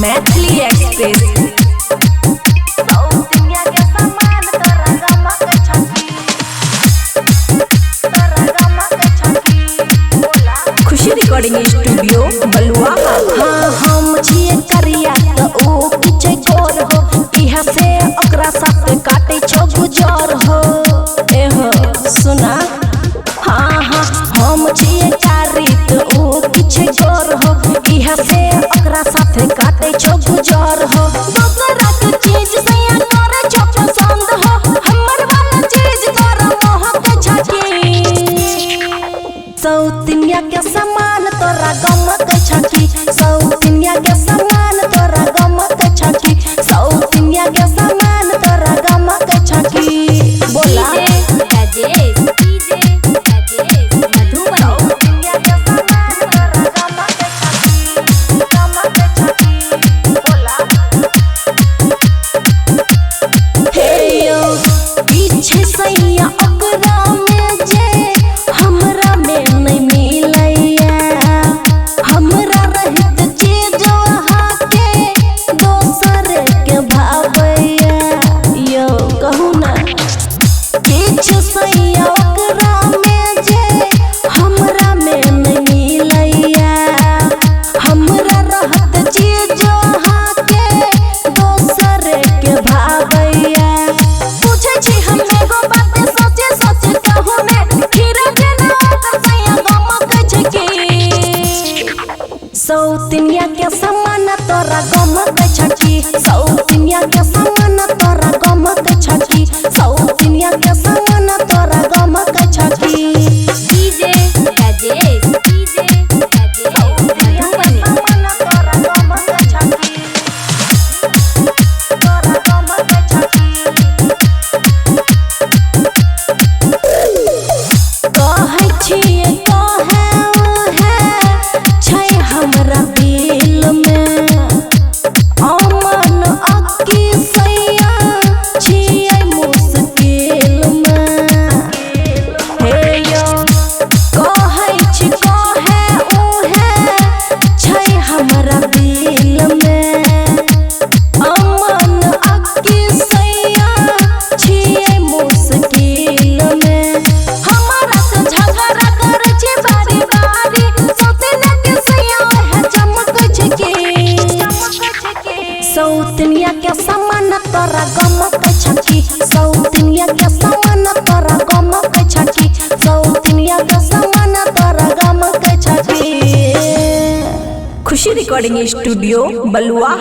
Maithili express. खुशी recording studio बलुआ। हाँ हम छिए करिया त ओ किचे गोर हो, इहा से ओकरा साथ काटे छो गुजर हो। एहो सुना, हाँ हाँ हम छिए कारी त ओ किचे गोर हो, इहा से ओकरा साथ काटे छो गुजर हो। दूसरा के चीज से या करे छो पसंद हो, हमर वाला चीज तोरा मोह के छकी। सौतिनिया के समान तोरा गम के छकी, सौतिनिया के समान तोरा गम के छकी, सौतिनिया के समान तोरा गम के छकी। बोला पीछे सैया ओकरा में जे हमरा में नहीं मिलैया, हमरा रहित चीज वहाँ के दोसर के भावैया। यो कहू ना, पीछे सैया ओकरा में जे हमरा में नहीं मिलैया, हमरा रहत चीज वहाँ के दोसर के भावैया। पूछे छी हम एगो बात सोचे सोचे कहू ने, खीरा जेना ओकर सैया गम के छकी। सौतिनिया के समान तोरा गम के छकी, सौतिनिया के समान तोरा गम के छकी, सौतिनिया के समान तोरा गम के छकी। DJ Rajesh, DJ Rajesh Madhubani. तोरा गम के छकी, तोरा गम के छकी। कहै छिए कहे ओहे छै हमरा दिल में, अमन अक्की सैया छिए मुश्किल में। हे यो कहै छी कहे ओहे छै हमरा दिल में, अमन अक्की सैया छिए मुश्किल में। हमारा से झगड़ा करे छी बारी बारी, सौतिनिया के सैया है चमक छकी। सौतिनिया के समान तोरा गम के छकी, सौतिनिया के समान तोरा गम के छकी, सौतिनिया के समान तोरा गम के छकी। खुशी रिकॉर्डिंग स्टूडियो बलुआ।